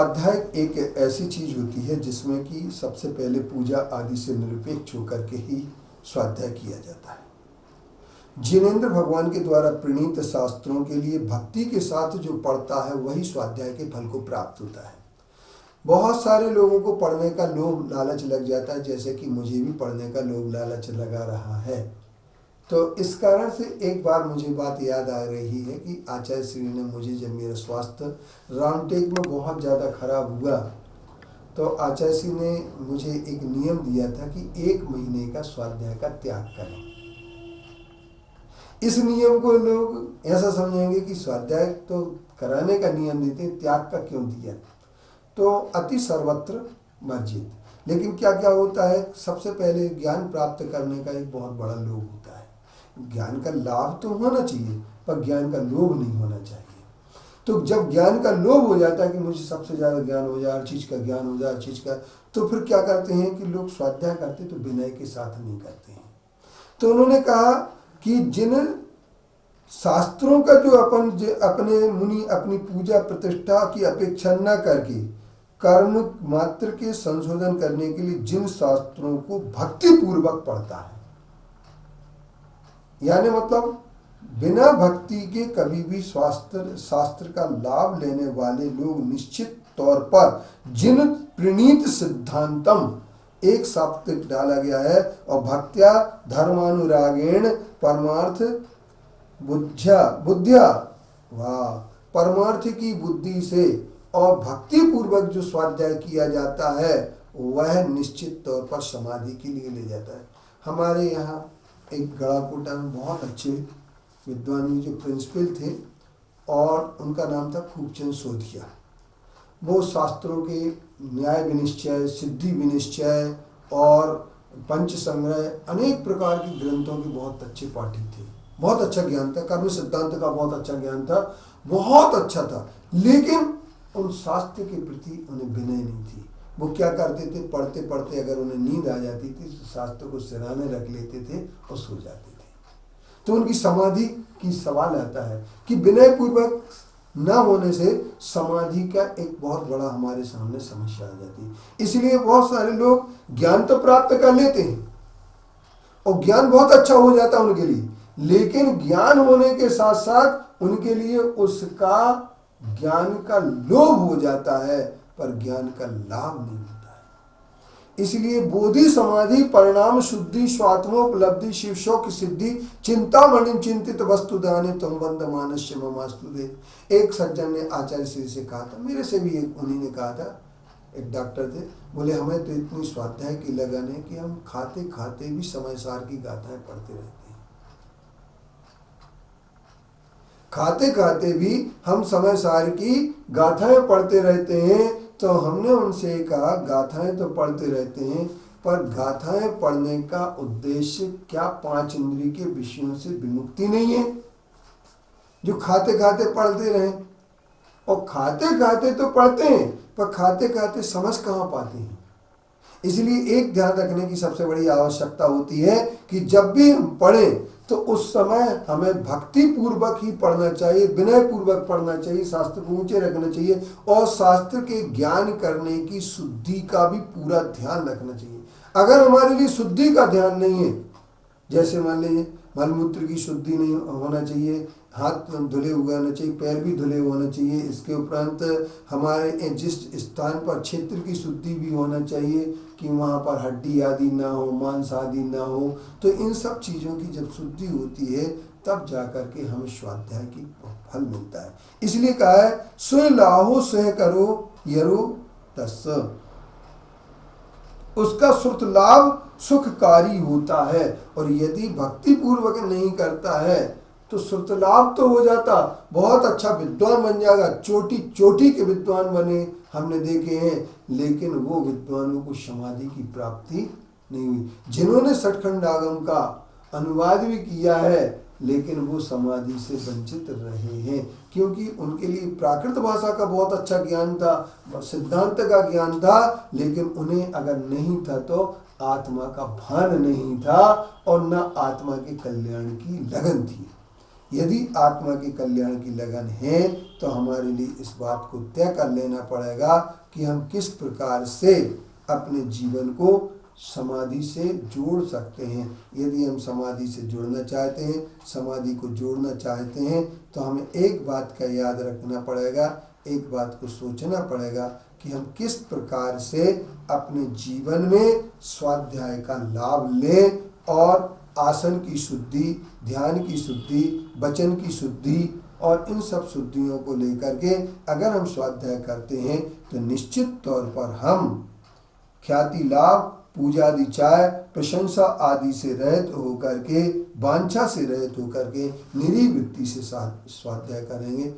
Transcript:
स्वाध्याय एक ऐसी चीज होती है जिसमें कि सबसे पहले पूजा आदि से निरपेक्ष होकर के ही स्वाध्याय किया जाता है। जिनेंद्र भगवान के द्वारा प्रणीत शास्त्रों के लिए भक्ति के साथ जो पढ़ता है वही स्वाध्याय के फल को प्राप्त होता है। बहुत सारे लोगों को पढ़ने का लोभ लालच लग जाता है, जैसे कि मुझे भी पढ़ने का लोभ लालच लगा रहा है। तो इस कारण से एक बार मुझे बात याद आ रही है कि आचार्य श्री ने मुझे, जब मेरा स्वास्थ्य रामटेक में बहुत ज़्यादा खराब हुआ, तो आचार्य श्री ने मुझे एक नियम दिया था कि 1 महीने का स्वाध्याय का त्याग करें। इस नियम को लोग ऐसा समझेंगे कि स्वाध्याय तो कराने का नियम देते, त्याग का क्यों दिया, तो अति सर्वत्र वर्जित। लेकिन क्या क्या होता है, सबसे पहले ज्ञान प्राप्त करने का एक बहुत बड़ा लोभ होता है। ज्ञान का लाभ तो होना चाहिए, पर ज्ञान का लोभ नहीं होना चाहिए। तो जब ज्ञान का लोभ हो जाता है कि मुझे सबसे ज़्यादा ज्ञान हो जाए, हर चीज़ का ज्ञान हो जाए, हर चीज़ का, तो फिर क्या करते हैं कि लोग स्वाध्याय करते तो विनय के साथ नहीं करते हैं। तो उन्होंने कहा कि जिन शास्त्रों का जो अपने मुनि अपनी पूजा प्रतिष्ठा की अपेक्षा न करके कर्म मात्र के संशोधन करने के लिए जिन शास्त्रों को भक्ति पूर्वक पढ़ता है, यानी मतलब बिना भक्ति के कभी भी शास्त्र का लाभ लेने वाले लोग निश्चित तौर पर जिन प्रणीत सिद्धांतम एक साप्ताहिक डाला गया है और भक्त्या धर्मानुरागेण परमार्थ बुद्धिया वाह परमार्थ की बुद्धि से और भक्ति पूर्वक जो स्वाध्याय किया जाता है वह निश्चित तौर पर समाधि के लिए ले जाता है। हमारे यहाँ एक गढ़ाकोटा में बहुत अच्छे विद्वान जो प्रिंसिपल थे और उनका नाम था खूबचंद सोधिया। वो शास्त्रों के न्याय विनिश्चय, सिद्धि विनिश्चय और पंच संग्रह अनेक प्रकार के ग्रंथों के बहुत अच्छे पाठी थे। बहुत अच्छा ज्ञान था, कर्म सिद्धांत का बहुत अच्छा ज्ञान था, बहुत अच्छा था। लेकिन उन शास्त्र के प्रति उन्हें विनय नहीं थी। वो क्या करते थे, पढ़ते पढ़ते अगर उन्हें नींद आ जाती थी तो शास्त्र को सिराने रख लेते थे और सो जाते थे। तो उनकी समाधि की सवाल आता है कि विनय पूर्वक न होने से समाधि का एक बहुत बड़ा हमारे सामने समस्या आ जाती है। इसलिए बहुत सारे लोग ज्ञान तो प्राप्त कर लेते हैं और ज्ञान बहुत अच्छा हो जाता है उनके लिए, लेकिन ज्ञान होने के साथ साथ उनके लिए उसका ज्ञान का लोभ हो जाता है, पर ज्ञान का लाभ नहीं होता है। इसलिए बोधि समाधि परिणाम शुद्धि स्वात्मोपलब्धि शिव शोक सिद्धि चिंतामणि चिंतित वस्तु दाने तुम बंद मानस्य ममास्तु दे। एक सज्जन ने आचार्य श्री से कहा था, मेरे से भी एक उन्हीं ने कहा था, एक डॉक्टर थे, बोले हमें तो इतनी स्वाध्याय की लगन है कि हम खाते खाते भी समय सार की गाथाएं पढ़ते रहते हैं। खाते खाते भी हम समय सार की गाथाएं पढ़ते रहते हैं। तो हमने उनसे कहा गाथाएं तो पढ़ते रहते हैं, पर गाथाएं पढ़ने का उद्देश्य क्या 5 इंद्रिय के विषयों से विमुक्ति नहीं है जो खाते खाते पढ़ते रहें? और खाते खाते तो पढ़ते हैं, पर खाते खाते समझ कहाँ पाते हैं। इसलिए एक ध्यान रखने की सबसे बड़ी आवश्यकता होती है कि जब भी हम पढ़ें तो उस समय हमें भक्ति पूर्वक ही पढ़ना चाहिए, विनय पूर्वक पढ़ना चाहिए, शास्त्र को ऊंचे रखना चाहिए और शास्त्र के ज्ञान करने की शुद्धि का भी पूरा ध्यान रखना चाहिए। अगर हमारे लिए शुद्धि का ध्यान नहीं है, जैसे मान लीजिए मलमूत्र की शुद्धि नहीं होना चाहिए, हाथ धुले हुए होना चाहिए, पैर भी धुले होना चाहिए, इसके उपरांत हमारे जिस स्थान पर क्षेत्र की शुद्धि भी होना चाहिए कि वहाँ पर हड्डी आदि ना हो, मांस आदि ना हो। तो इन सब चीज़ों की जब शुद्धि होती है तब जाकर के हमें स्वाध्याय की फल मिलता है। इसलिए कहा है स्वय लाहो स्वय करो यरो तस्, उसका श्रुत लाभ सुखकारी होता है। और यदि भक्ति पूर्वक नहीं करता है तो श्रुत लाभ तो हो जाता, बहुत अच्छा विद्वान बन जाएगा, चोटी चोटी के विद्वान बने हमने देखे हैं, लेकिन वो विद्वानों को समाधि की प्राप्ति नहीं हुई। जिन्होंने सठखंड आगम का अनुवाद भी किया है लेकिन वो समाधि से वंचित रहे हैं, क्योंकि उनके लिए प्राकृत भाषा का बहुत अच्छा ज्ञान था, सिद्धांत का ज्ञान था, लेकिन उन्हें अगर नहीं था तो आत्मा का भान नहीं था और न आत्मा के कल्याण की लगन थी। यदि आत्मा के कल्याण की लगन है तो हमारे लिए इस बात को तय कर लेना पड़ेगा कि हम किस प्रकार से अपने जीवन को समाधि से जोड़ सकते हैं। यदि हम समाधि से जुड़ना चाहते हैं, समाधि को जोड़ना चाहते हैं, तो हमें एक बात का याद रखना पड़ेगा, एक बात को सोचना पड़ेगा कि हम किस प्रकार से अपने जीवन में स्वाध्याय का लाभ लें और आसन की शुद्धि, ध्यान की शुद्धि, वचन की शुद्धि और इन सब शुद्धियों को लेकर के अगर हम स्वाध्याय करते हैं तो निश्चित तौर पर हम ख्याति लाभ, पूजा आदि चाय, प्रशंसा आदि से रहित होकर के, वांछा से रहित होकर के निरीह वृत्ति से स्वाध्याय करेंगे।